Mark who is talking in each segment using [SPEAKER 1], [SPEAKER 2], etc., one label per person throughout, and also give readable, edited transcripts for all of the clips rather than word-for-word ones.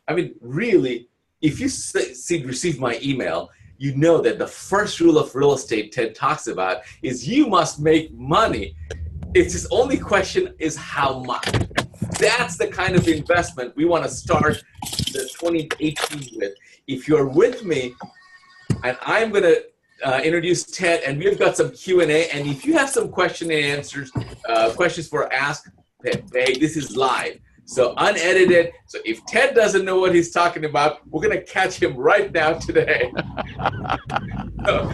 [SPEAKER 1] I mean, really, if you receive my email, you know that the first rule of real estate Ted talks about is you must make money. It's his only question is how much. That's the kind of investment we want to start the 2018 with. If you're with me, and I'm going to introduce Ted, and we've got some Q&A, and if you have some question and answers, questions for Ask, hey, this is live. So unedited. So if Ted doesn't know what he's talking about, we're going to catch him right now today. So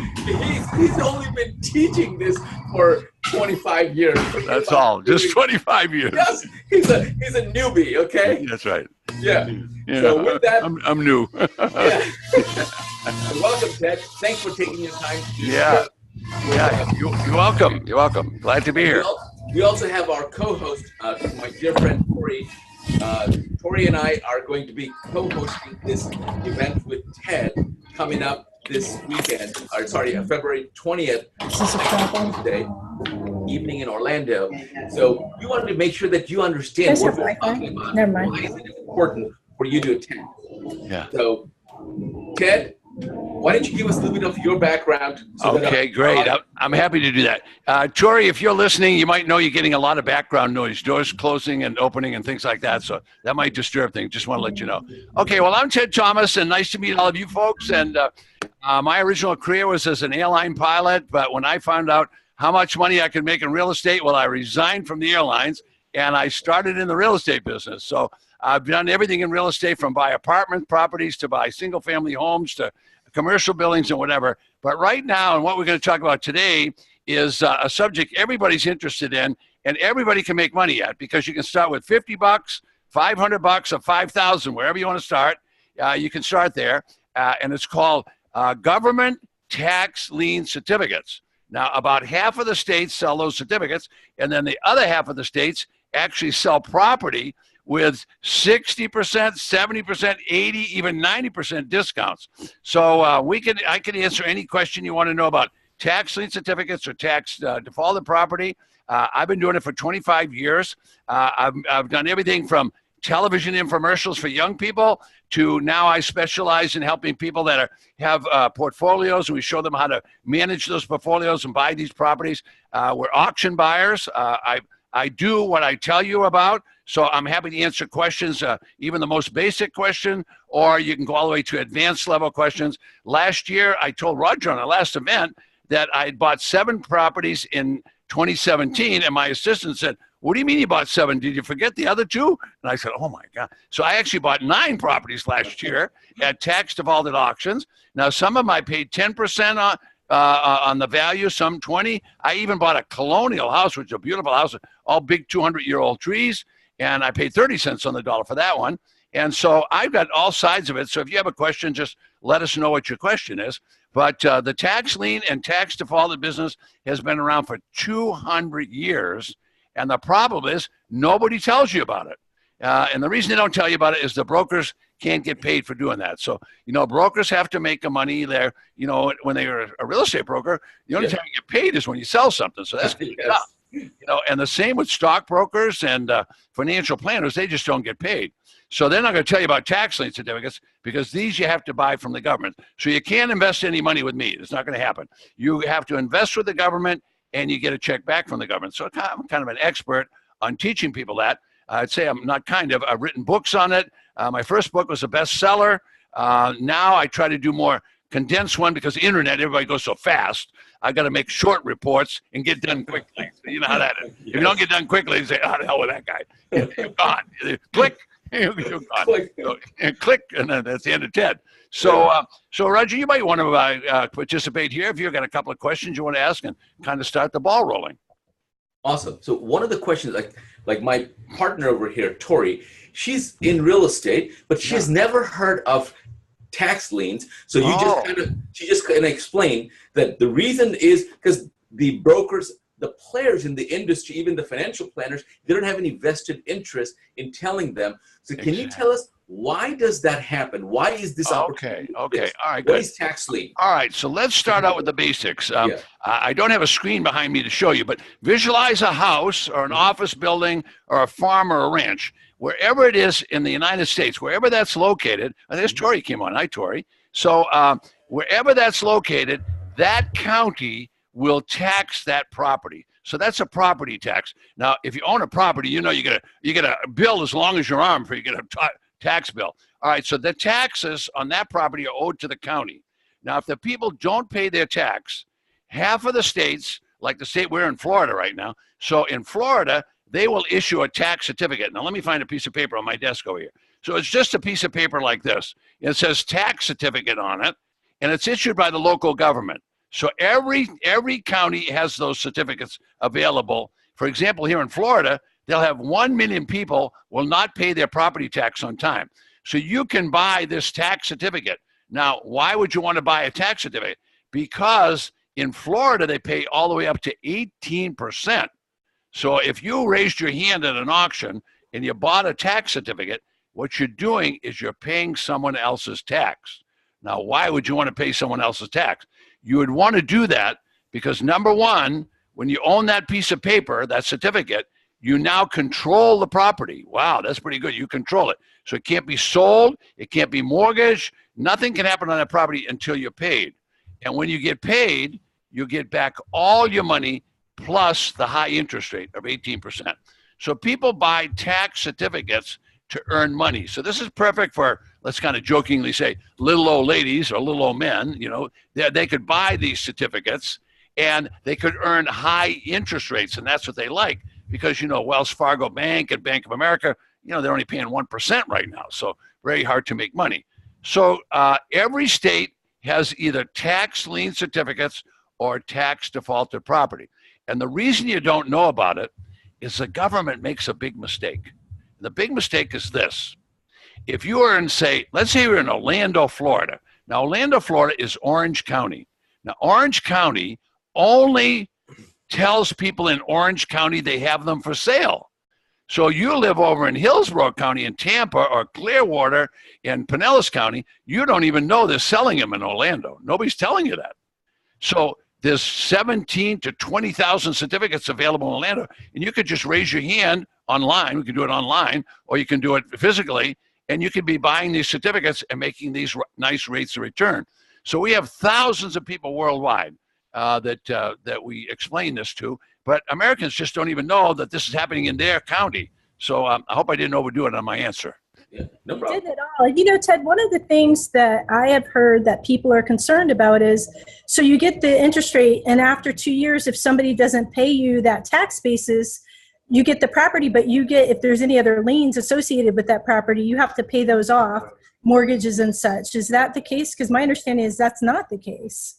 [SPEAKER 1] he's only been teaching this for 25 years.
[SPEAKER 2] That's all. Just 25 years.
[SPEAKER 1] Yes, he's a newbie, okay?
[SPEAKER 2] That's right.
[SPEAKER 1] Yeah.
[SPEAKER 2] Yeah.
[SPEAKER 1] So with that,
[SPEAKER 2] I'm new.
[SPEAKER 1] Yeah. Welcome, Ted. Thanks for taking your time to do
[SPEAKER 2] Yeah. You're welcome. You're welcome. Glad to be here.
[SPEAKER 1] We also have our co-host, my dear friend Tori. Tori and I are going to be co-hosting this event with Ted coming up this weekend. February 20th, Wednesday evening in Orlando. So we wanted to make sure that you understand what we're talking about.
[SPEAKER 3] Never mind.
[SPEAKER 1] Why is it important for you to attend?
[SPEAKER 2] Yeah.
[SPEAKER 1] So, Ted, why don't you give us a little bit of your background?
[SPEAKER 2] Okay, great. I'm happy to do that. Tori, if you're listening, you might know you're getting a lot of background noise, doors closing and opening and things like that. So that might disturb things. Just want to let you know. Okay, well, I'm Ted Thomas, and nice to meet all of you folks. And my original career was as an airline pilot, but when I found out how much money I could make in real estate, well, I resigned from the airlines, and I started in the real estate business. So I've done everything in real estate, from buy apartment properties to buy single-family homes to commercial buildings and whatever. But right now, and what we're going to talk about today is a subject everybody's interested in, and everybody can make money at, because you can start with $50, $500, or $5,000, wherever you want to start. You can start there, and it's called government tax lien certificates. Now, about half of the states sell those certificates, and then the other half of the states actually sell property with 60%, 70%, 80, even 90% discounts. So I can answer any question you want to know about tax lien certificates or tax defaulted property. I've been doing it for 25 years. I've done everything from television infomercials for young people to now I specialize in helping people that have portfolios, and we show them how to manage those portfolios and buy these properties. We're auction buyers. I do what I tell you about, so I'm happy to answer questions, even the most basic question, or you can go all the way to advanced level questions. Last year, I told Roger on our last event that I had bought 7 properties in 2017, and my assistant said, "What do you mean you bought 7? Did you forget the other 2?" And I said, "Oh my God." So I actually bought 9 properties last year at tax defaulted auctions. Now, some of them I paid 10% on the value, some 20. I even bought a colonial house, which is a beautiful house, all big 200-year-old trees, and I paid 30 cents on the dollar for that one. And so I've got all sides of it. So if you have a question, just let us know what your question is. But the tax lien and tax defaulted business has been around for 200 years. And the problem is nobody tells you about it. And the reason they don't tell you about it is the brokers can't get paid for doing that. So, brokers have to make the money there. When they're a real estate broker, the only time you get paid is when you sell something. So that's good enough. And the same with stockbrokers and financial planners, they just don't get paid. So they're not going to tell you about tax lien certificates, because these you have to buy from the government. So you can't invest any money with me. It's not going to happen. You have to invest with the government, and you get a check back from the government. So I'm kind of an expert on teaching people that. I'd say I've written books on it. My first book was a bestseller. Now I try to do more condensed one, because the internet, everybody goes so fast. I got to make short reports and get done quickly. You know how that is. If you don't get done quickly, you say, "Oh, the hell with that guy." You're gone. Click. You're gone. Click, and then that's the end of TED. So, Roger, you might want to participate here if you've got a couple of questions you want to ask and kind of start the ball rolling.
[SPEAKER 1] Awesome. So one of the questions, like my partner over here, Tori, she's in real estate, but she's never heard of tax liens. So she just kind of explained that the reason is because the brokers, the players in the industry, even the financial planners, they don't have any vested interest in telling them. So can you tell us, why does that happen? Why is this opportunity?
[SPEAKER 2] Okay. All right,
[SPEAKER 1] What
[SPEAKER 2] good.
[SPEAKER 1] is tax lien?
[SPEAKER 2] All right, so let's start out with the basics. I don't have a screen behind me to show you, but visualize a house or an office building or a farm or a ranch. wherever it is in the United States, wherever that's located, and there's Tori came on. Hi, Tori. So wherever that's located, that county will tax that property. So that's a property tax. Now, if you own a property, you get a bill as long as your arm for you get a tax bill. All right, so the taxes on that property are owed to the county. Now, if the people don't pay their tax, half of the states, like the state we're in, Florida right now, so in Florida, they will issue a tax certificate. Now, let me find a piece of paper on my desk over here. So it's just a piece of paper like this. It says tax certificate on it, and it's issued by the local government. So every county has those certificates available. For example, here in Florida, they'll have 1 million people will not pay their property tax on time. So you can buy this tax certificate. Now, why would you want to buy a tax certificate? Because in Florida, they pay all the way up to 18%. So if you raised your hand at an auction and you bought a tax certificate, what you're doing is you're paying someone else's tax. Now, why would you want to pay someone else's tax? You would want to do that because, number one, when you own that piece of paper, that certificate, you now control the property. Wow, that's pretty good. You control it. So it can't be sold. It can't be mortgaged. Nothing can happen on that property until you're paid. And when you get paid, you get back all your money plus the high interest rate of 18%. So people buy tax certificates to earn money. So this is perfect for, let's kind of jokingly say, little old ladies or little old men. You know, they could buy these certificates and they could earn high interest rates, and that's what they like because, you know, Wells Fargo Bank and Bank of America, you know, they're only paying 1% right now, so very hard to make money. So every state has either tax lien certificates or tax defaulted property. And the reason you don't know about it is the government makes a big mistake. The big mistake is this. If you are in, say, let's say you're in Orlando, Florida. Now, Orlando, Florida is Orange County. Now, Orange County only tells people in Orange County they have them for sale. So you live over in Hillsborough County in Tampa or Clearwater in Pinellas County, you don't even know they're selling them in Orlando. Nobody's telling you that. So there's 17 to 20,000 certificates available in Orlando, and you could just raise your hand online. We can do it online, or you can do it physically, and you could be buying these certificates and making these nice rates of return. So we have thousands of people worldwide that we explain this to, but Americans just don't even know that this is happening in their county. So I hope I didn't overdo it on my answer.
[SPEAKER 1] Yeah, no problem.
[SPEAKER 3] You did it all. You know, Ted, one of the things that I have heard that people are concerned about is, so you get the interest rate, and after 2 years, if somebody doesn't pay you that tax basis, you get the property, but you get, if there's any other liens associated with that property, you have to pay those off, mortgages and such. Is that the case? Because my understanding is that's not the case.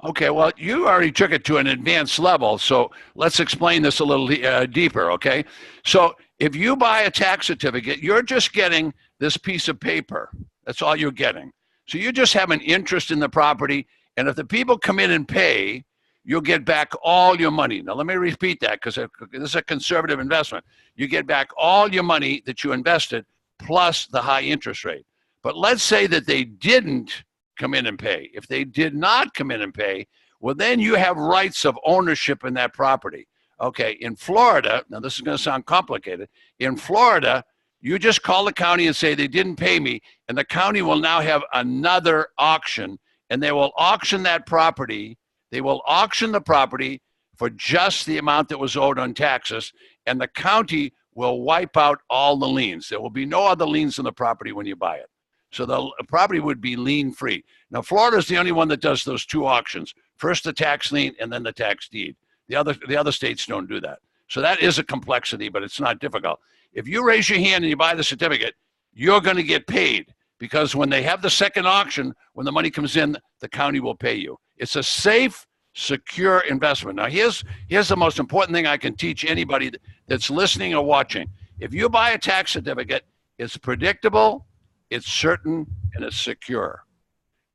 [SPEAKER 2] Okay, well, you already took it to an advanced level, so let's explain this a little deeper, okay? So if you buy a tax certificate, you're just getting this piece of paper. That's all you're getting. So you just have an interest in the property, and if the people come in and pay, you'll get back all your money. Now, let me repeat that because this is a conservative investment. You get back all your money that you invested plus the high interest rate. But let's say that they didn't come in and pay. If they did not come in and pay, well, then you have rights of ownership in that property. Okay, in Florida, now this is going to sound complicated. In Florida, you just call the county and say they didn't pay me, and the county will now have another auction, and they will auction that property. They will auction the property for just the amount that was owed on taxes, and the county will wipe out all the liens. There will be no other liens on the property when you buy it. So the property would be lien free. Now, Florida is the only one that does those two auctions. First the tax lien and then the tax deed. The other states don't do that. So that is a complexity, but it's not difficult. If you raise your hand and you buy the certificate, you're going to get paid because when they have the second auction, when the money comes in, the county will pay you. It's a safe, secure investment. Now, here's the most important thing I can teach anybody that's listening or watching. If you buy a tax certificate, it's predictable, it's certain, and it's secure.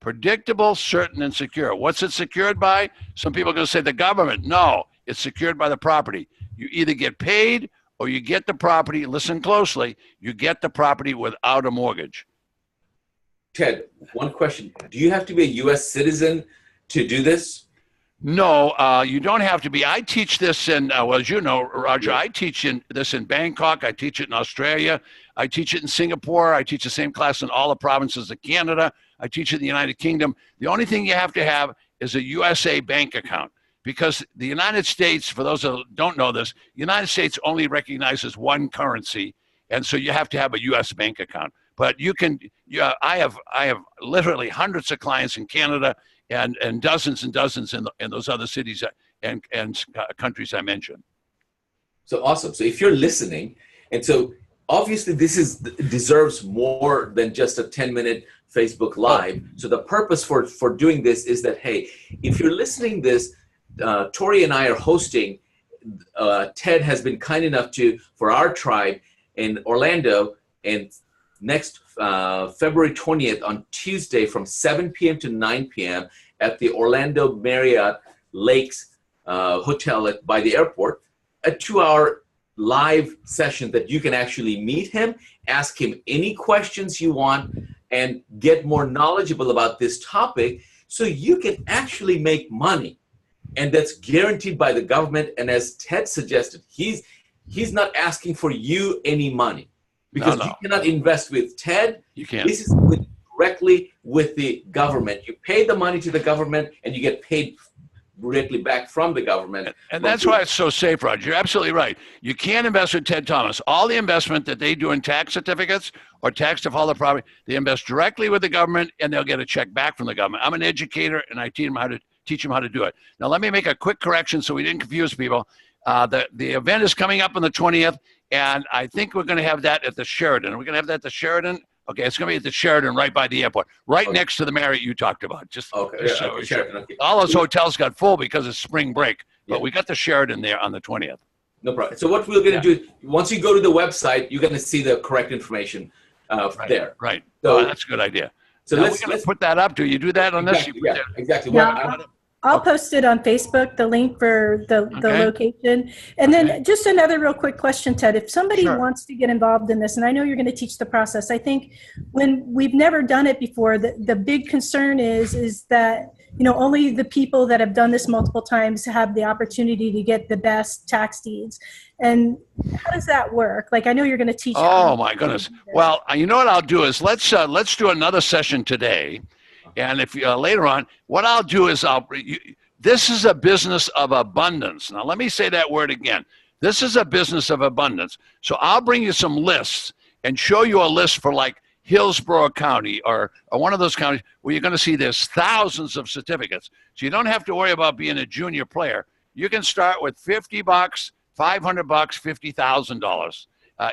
[SPEAKER 2] Predictable, certain, and secure. What's it secured by? Some people are going to say the government. No, it's secured by the property. You either get paid or you get the property. Listen closely. You get the property without a mortgage.
[SPEAKER 1] Ted, one question. Do you have to be a U.S. citizen to do this?
[SPEAKER 2] No, you don't have to be. I teach this in, well, as you know, Roger, I teach this in Bangkok. I teach it in Australia. I teach it in Singapore. I teach the same class in all the provinces of Canada. I teach it in the United Kingdom. The only thing you have to have is a USA bank account, because the United States, for those that don't know this, the United States only recognizes one currency, and so you have to have a US bank account. But you can, I have literally hundreds of clients in Canada, and dozens in those other cities and countries I mentioned.
[SPEAKER 1] So awesome. So if you're listening, and so obviously this deserves more than just a 10-minute Facebook Live. So the purpose for doing this is that, hey, if you're listening this, Tori and I are hosting, Ted has been kind enough for our tribe in Orlando, and next February 20th on Tuesday from 7 p.m. to 9 p.m. at the Orlando Marriott Lakes Hotel by the airport, a 2-hour live session that you can actually meet him, ask him any questions you want, and get more knowledgeable about this topic so you can actually make money. And that's guaranteed by the government. And as Ted suggested, he's not asking for you any money. Because you cannot invest with Ted.
[SPEAKER 2] You can't.
[SPEAKER 1] This is directly with the government. You pay the money to the government, and you get paid directly back from the government.
[SPEAKER 2] And that's why it's so safe, Roger. You're absolutely right. You can't invest with Ted Thomas. All the investment that they do in tax certificates or tax default property, they invest directly with the government, and they'll get a check back from the government. I'm an educator, and I teach them how to do it. Now, let me make a quick correction so we didn't confuse people. The event is coming up on the 20th. And I think we're going to have that at the Sheraton. We're going to have that at the Sheraton. Okay, it's going to be at the Sheraton right by the airport, right next to the Marriott you talked about.
[SPEAKER 1] Sheraton, okay.
[SPEAKER 2] All those hotels got full because it's spring break, but we got the Sheraton there on the 20th.
[SPEAKER 1] No problem. So what we're going to do, once you go to the website, you're going to see the correct information there.
[SPEAKER 2] Right.
[SPEAKER 1] So
[SPEAKER 2] that's a good idea.
[SPEAKER 1] So
[SPEAKER 2] let's put that up. Do you do that on
[SPEAKER 1] exactly,
[SPEAKER 2] this?
[SPEAKER 1] Yeah, exactly.
[SPEAKER 3] Yeah. I'll post it on Facebook, the link for the location. And then just another real quick question, Ted. If somebody wants to get involved in this, and I know you're going to teach the process, I think when we've never done it before, the big concern is that, only the people that have done this multiple times have the opportunity to get the best tax deeds. And how does that work? Like, I know you're going to teach.
[SPEAKER 2] Oh, my goodness. Well, you know what I'll do is let's do another session today. And if later on, what I'll do is this is a business of abundance. Now, let me say that word again. This is a business of abundance. So I'll bring you some lists and show you a list for like Hillsborough County or one of those counties where you're going to see there's thousands of certificates. So you don't have to worry about being a junior player. You can start with $50, $500, $50,000,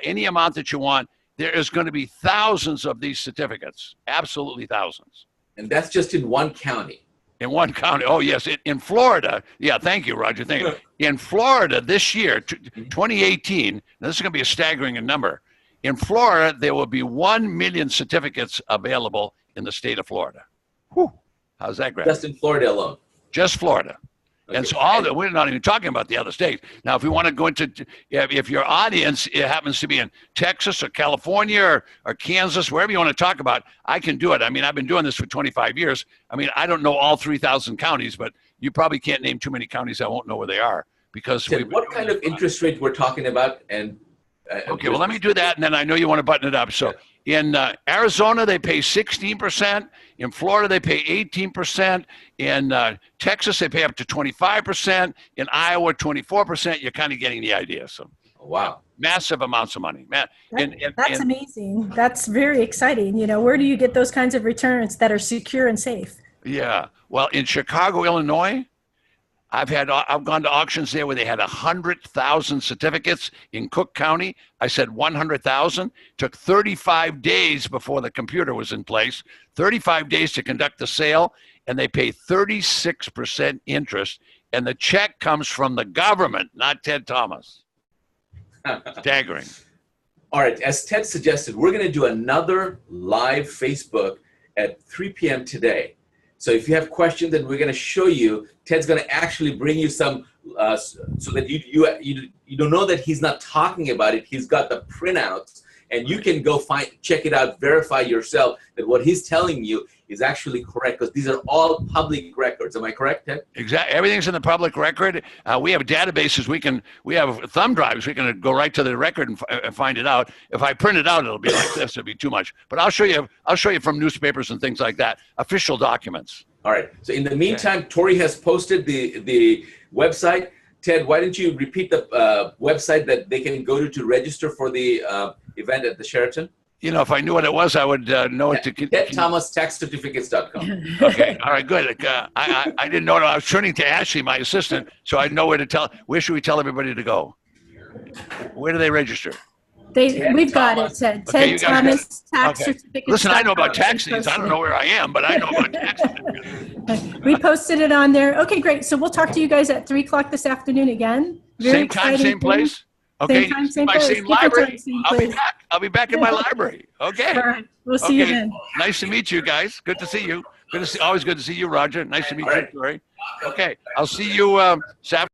[SPEAKER 2] any amount that you want. There is going to be thousands of these certificates, absolutely thousands.
[SPEAKER 1] And that's just in one county.
[SPEAKER 2] In one county. Oh, yes. In Florida. Yeah, thank you, Roger. Thank you. In Florida this year, 2018, this is going to be a staggering number. In Florida, there will be 1 million certificates available in the state of Florida. Whew. How's that, Greg?
[SPEAKER 1] Just in Florida alone.
[SPEAKER 2] Just Florida. Okay. And so we're not even talking about the other states. Now, if we want to go into, if your audience happens to be in Texas or California or Kansas, wherever you want to talk about, I can do it. I mean, I've been doing this for 25 years. I mean, I don't know all 3,000 counties, but you probably can't name too many counties I won't know where they are. Because
[SPEAKER 1] what kind of interest rate we're talking about? And
[SPEAKER 2] okay, well, let me do that, and then I know you want to button it up. So in Arizona, they pay 16%. In Florida, they pay 18%. In Texas, they pay up to 25%. In Iowa, 24%. You're kind of getting the idea. So,
[SPEAKER 1] wow,
[SPEAKER 2] massive amounts of money, man.
[SPEAKER 3] That's amazing. That's very exciting. Where do you get those kinds of returns that are secure and safe?
[SPEAKER 2] Yeah. Well, in Chicago, Illinois, I've gone to auctions there where they had 100,000 certificates. In Cook County, I said 100,000. Took 35 days before the computer was in place, 35 days to conduct the sale, and they pay 36% interest. And the check comes from the government, not Ted Thomas. Staggering.
[SPEAKER 1] All right, as Ted suggested, we're going to do another live Facebook at 3 p.m. today. So if you have questions, then we're going to show you. Ted's going to actually bring you some, so that you don't know that he's not talking about it. He's got the printouts, and you can go check it out, verify yourself that what he's telling you is actually correct, because these are all public records. Am I correct, Ted?
[SPEAKER 2] Exactly. Everything's in the public record. We have databases. We have thumb drives. We can go right to the record and find it out. If I print it out, it'll be like this. It'll be too much. But I'll show you from newspapers and things like that. Official documents.
[SPEAKER 1] All right. So in the meantime, Tori has posted the website. Ted, why don't you repeat the website that they can go to register for the event at the Sheraton?
[SPEAKER 2] You know, if I knew what it was, I would know it.
[SPEAKER 1] TedThomasTaxCertificates.com.
[SPEAKER 2] Okay. All right. Good. I didn't know. I was turning to Ashley, my assistant, so I know where to tell. Where should we tell everybody to go? Where do they register?
[SPEAKER 3] We've got it. Ted Thomas Tax Certificates.
[SPEAKER 2] Listen, I know about taxes. I don't know where I am, but I know about taxes.
[SPEAKER 3] We posted it on there. Okay, great. So we'll talk to you guys at 3:00 this afternoon again.
[SPEAKER 2] Same time, same place. Okay,
[SPEAKER 3] same time, same place.
[SPEAKER 2] Same library. I'll be back in my library. Okay.
[SPEAKER 3] All right. We'll see you then.
[SPEAKER 2] Nice to meet you guys. Good to see you. Always good to see you, Roger. Nice to meet you, Tori. Okay. I'll see you Saturday.